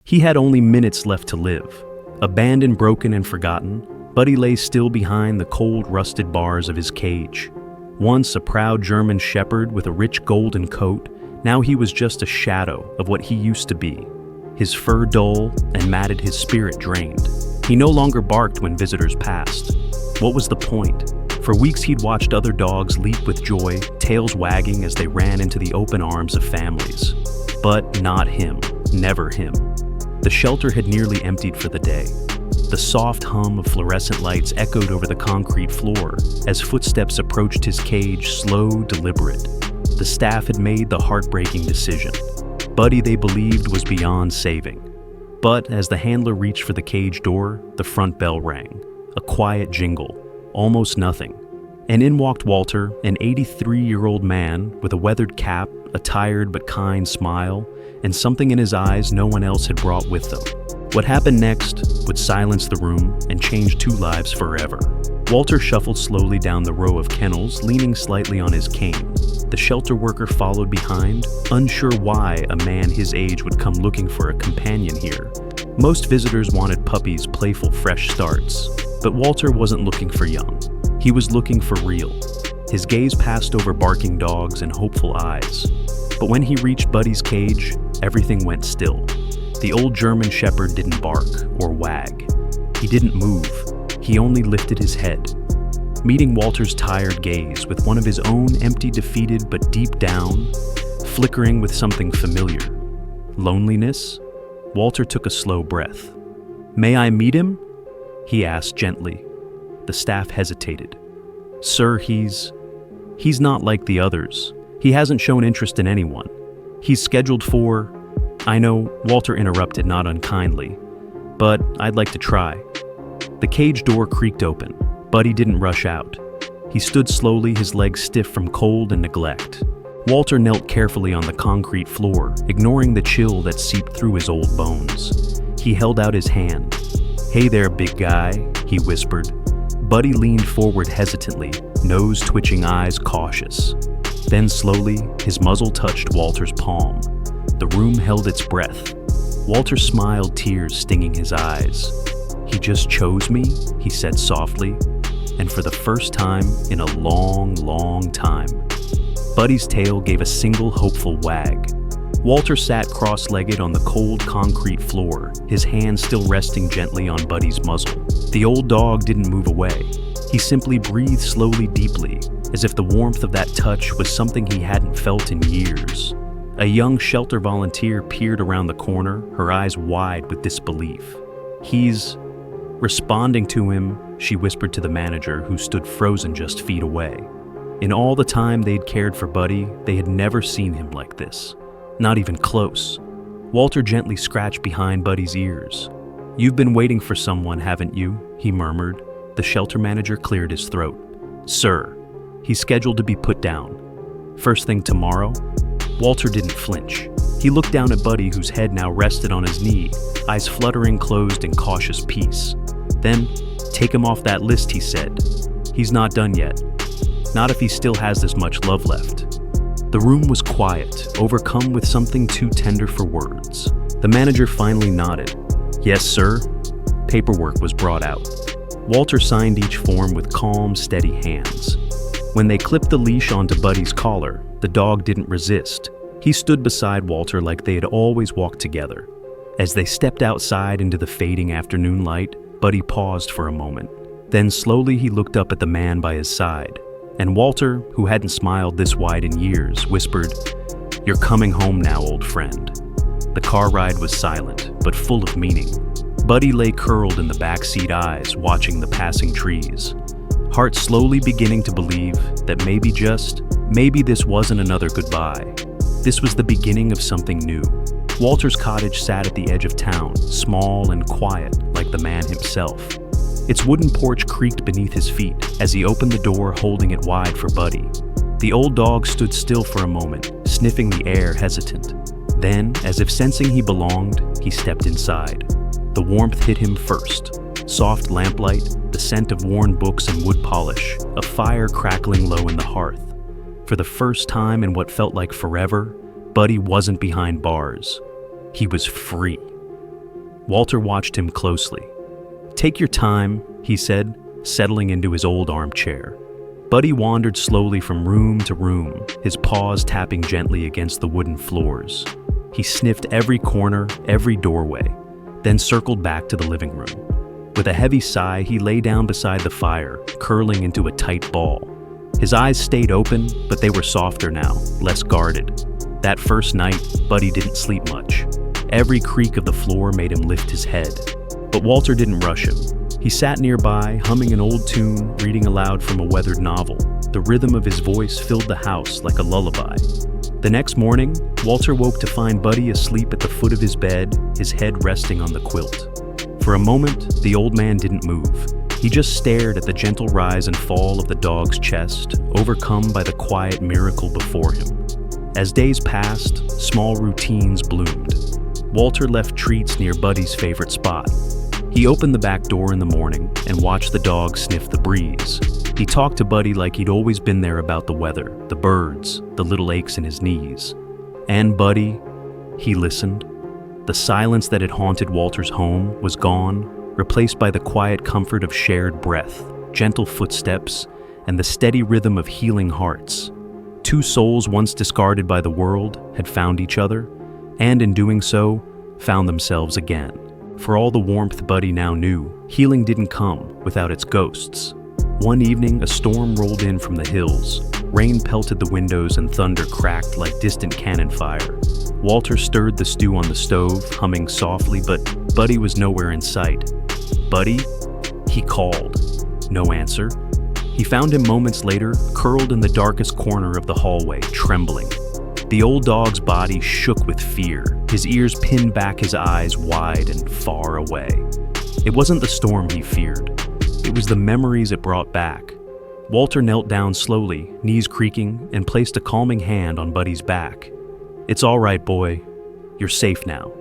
He had only minutes left to live. Abandoned, broken, and forgotten, Buddy lay still behind the cold, rusted bars of his cage. Once a proud German shepherd with a rich golden coat, now he was just a shadow of what he used to be. His fur dull and matted, his spirit drained. He no longer barked when visitors passed. What was the point? For weeks he'd watched other dogs leap with joy, tails wagging as they ran into the open arms of families. But not him, never him. The shelter had nearly emptied for the day. The soft hum of fluorescent lights echoed over the concrete floor as footsteps approached his cage, slow, deliberate. The staff had made the heartbreaking decision. Buddy, they believed, was beyond saving. But as the handler reached for the cage door, the front bell rang. A quiet jingle, almost nothing. And in walked Walter, an 83-year-old man with a weathered cap, a tired but kind smile, and something in his eyes no one else had brought with them. What happened next would silence the room and change two lives forever. Walter shuffled slowly down the row of kennels, leaning slightly on his cane. The shelter worker followed behind, unsure why a man his age would come looking for a companion here. Most visitors wanted puppies' playful, fresh starts, but Walter wasn't looking for young. He was looking for real. His gaze passed over barking dogs and hopeful eyes. But when he reached Buddy's cage, everything went still. The old German shepherd didn't bark or wag. He didn't move. He only lifted his head. Meeting Walter's tired gaze with one of his own empty, defeated, but deep down, flickering with something familiar. Loneliness? Walter took a slow breath. "May I meet him?" he asked gently. The staff hesitated. "Sir, he's not like the others. He hasn't shown interest in anyone. He's scheduled for..." "I know," Walter interrupted, not unkindly, "but I'd like to try." The cage door creaked open. Buddy didn't rush out. He stood slowly, his legs stiff from cold and neglect. Walter knelt carefully on the concrete floor, ignoring the chill that seeped through his old bones. He held out his hand. "Hey there, big guy," he whispered. Buddy leaned forward hesitantly, nose twitching, eyes cautious. Then slowly, his muzzle touched Walter's palm. The room held its breath. Walter smiled, tears stinging his eyes. "He just chose me," he said softly, and for the first time in a long, long time. Buddy's tail gave a single hopeful wag. Walter sat cross-legged on the cold concrete floor, his hand still resting gently on Buddy's muzzle. The old dog didn't move away. He simply breathed slowly, deeply, as if the warmth of that touch was something he hadn't felt in years. A young shelter volunteer peered around the corner, her eyes wide with disbelief. "He's responding to him," she whispered to the manager, who stood frozen just feet away. In all the time they'd cared for Buddy, they had never seen him like this. Not even close. Walter gently scratched behind Buddy's ears. "You've been waiting for someone, haven't you?" he murmured. The shelter manager cleared his throat. "Sir, he's scheduled to be put down. First thing tomorrow?" Walter didn't flinch. He looked down at Buddy, whose head now rested on his knee, eyes fluttering closed in cautious peace. Then, "Take him off that list," he said. "He's not done yet. Not if he still has this much love left." The room was quiet, overcome with something too tender for words. The manager finally nodded. "Yes, sir." Paperwork was brought out. Walter signed each form with calm, steady hands. When they clipped the leash onto Buddy's collar, the dog didn't resist. He stood beside Walter like they had always walked together. As they stepped outside into the fading afternoon light, Buddy paused for a moment. Then slowly he looked up at the man by his side. And Walter, who hadn't smiled this wide in years, whispered, "You're coming home now, old friend." The car ride was silent, but full of meaning. Buddy lay curled in the backseat, eyes watching the passing trees. Heart slowly beginning to believe that maybe this wasn't another goodbye. This was the beginning of something new. Walter's cottage sat at the edge of town, small and quiet like the man himself. Its wooden porch creaked beneath his feet as he opened the door, holding it wide for Buddy. The old dog stood still for a moment, sniffing the air, hesitant. Then, as if sensing he belonged, he stepped inside. The warmth hit him first. Soft lamplight, the scent of worn books and wood polish, a fire crackling low in the hearth. For the first time in what felt like forever, Buddy wasn't behind bars. He was free. Walter watched him closely. "Take your time," he said, settling into his old armchair. Buddy wandered slowly from room to room, his paws tapping gently against the wooden floors. He sniffed every corner, every doorway, then circled back to the living room. With a heavy sigh, he lay down beside the fire, curling into a tight ball. His eyes stayed open, but they were softer now, less guarded. That first night, Buddy didn't sleep much. Every creak of the floor made him lift his head. But Walter didn't rush him. He sat nearby, humming an old tune, reading aloud from a weathered novel. The rhythm of his voice filled the house like a lullaby. The next morning, Walter woke to find Buddy asleep at the foot of his bed, his head resting on the quilt. For a moment, the old man didn't move. He just stared at the gentle rise and fall of the dog's chest, overcome by the quiet miracle before him. As days passed, small routines bloomed. Walter left treats near Buddy's favorite spot. He opened the back door in the morning and watched the dog sniff the breeze. He talked to Buddy like he'd always been there about the weather, the birds, the little aches in his knees. And Buddy, he listened. The silence that had haunted Walter's home was gone, replaced by the quiet comfort of shared breath, gentle footsteps, and the steady rhythm of healing hearts. Two souls once discarded by the world had found each other, and in doing so, found themselves again. For all the warmth Buddy now knew, healing didn't come without its ghosts. One evening, a storm rolled in from the hills. Rain pelted the windows and thunder cracked like distant cannon fire. Walter stirred the stew on the stove, humming softly, but Buddy was nowhere in sight. "Buddy?" He called. No answer. He found him moments later, curled in the darkest corner of the hallway, trembling. The old dog's body shook with fear. His ears pinned back, his eyes wide and far away. It wasn't the storm he feared. It was the memories it brought back. Walter knelt down slowly, knees creaking, and placed a calming hand on Buddy's back. "It's all right, boy. You're safe now."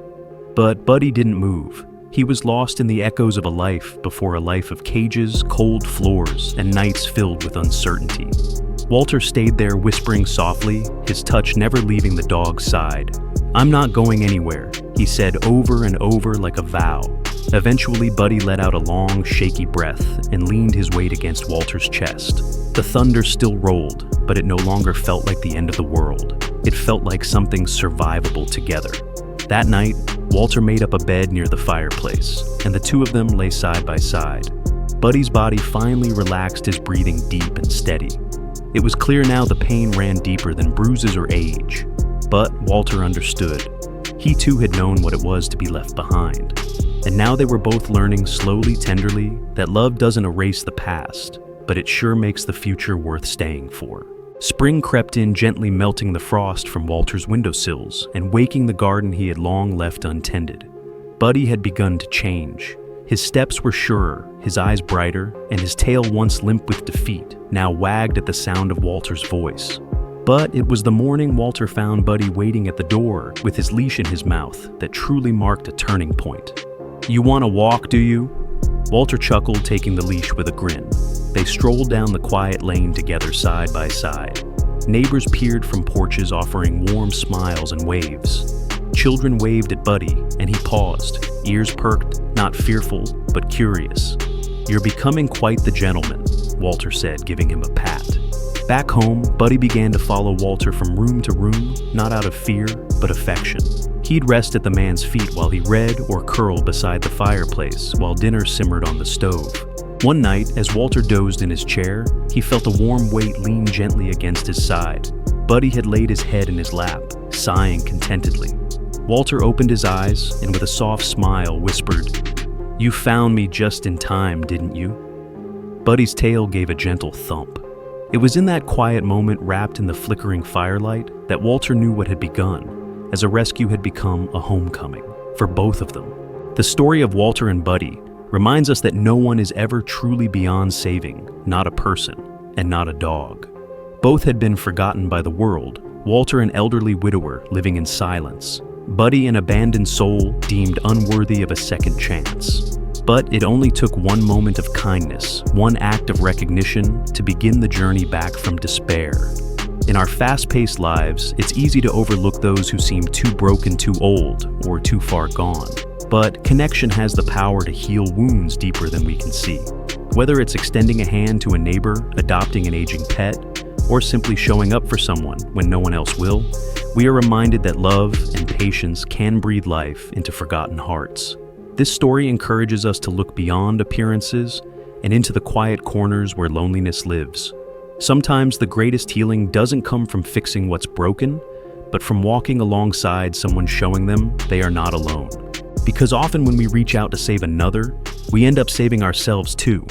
But Buddy didn't move. He was lost in the echoes of a life before a life of cages, cold floors, and nights filled with uncertainty. Walter stayed there whispering softly, his touch never leaving the dog's side. "I'm not going anywhere," he said over and over like a vow. Eventually, Buddy let out a long, shaky breath and leaned his weight against Walter's chest. The thunder still rolled, but it no longer felt like the end of the world. It felt like something survivable together. That night, Walter made up a bed near the fireplace, and the two of them lay side by side. Buddy's body finally relaxed, his breathing deep and steady. It was clear now the pain ran deeper than bruises or age. But Walter understood. He too had known what it was to be left behind. And now they were both learning slowly, tenderly, that love doesn't erase the past, but it sure makes the future worth staying for. Spring crept in, gently melting the frost from Walter's windowsills and waking the garden he had long left untended. Buddy had begun to change. His steps were surer, his eyes brighter, and his tail, once limp with defeat, now wagged at the sound of Walter's voice. But it was the morning Walter found Buddy waiting at the door with his leash in his mouth that truly marked a turning point. "You want to walk, do you?" Walter chuckled, taking the leash with a grin. They strolled down the quiet lane together, side by side. Neighbors peered from porches, offering warm smiles and waves. Children waved at Buddy, and he paused, ears perked, not fearful, but curious. "You're becoming quite the gentleman," Walter said, giving him a pat. Back home, Buddy began to follow Walter from room to room, not out of fear, but affection. He'd rest at the man's feet while he read or curl beside the fireplace while dinner simmered on the stove. One night, as Walter dozed in his chair, he felt a warm weight lean gently against his side. Buddy had laid his head in his lap, sighing contentedly. Walter opened his eyes and with a soft smile whispered, "You found me just in time, didn't you?" Buddy's tail gave a gentle thump. It was in that quiet moment, wrapped in the flickering firelight, that Walter knew what had begun, as a rescue had become a homecoming, for both of them. The story of Walter and Buddy reminds us that no one is ever truly beyond saving, not a person, and not a dog. Both had been forgotten by the world, Walter an elderly widower living in silence, Buddy an abandoned soul deemed unworthy of a second chance. But it only took one moment of kindness, one act of recognition, to begin the journey back from despair. In our fast-paced lives, it's easy to overlook those who seem too broken, too old, or too far gone. But connection has the power to heal wounds deeper than we can see. Whether it's extending a hand to a neighbor, adopting an aging pet, or simply showing up for someone when no one else will, we are reminded that love and patience can breathe life into forgotten hearts. This story encourages us to look beyond appearances and into the quiet corners where loneliness lives. Sometimes the greatest healing doesn't come from fixing what's broken, but from walking alongside someone showing them they are not alone. Because often when we reach out to save another, we end up saving ourselves too.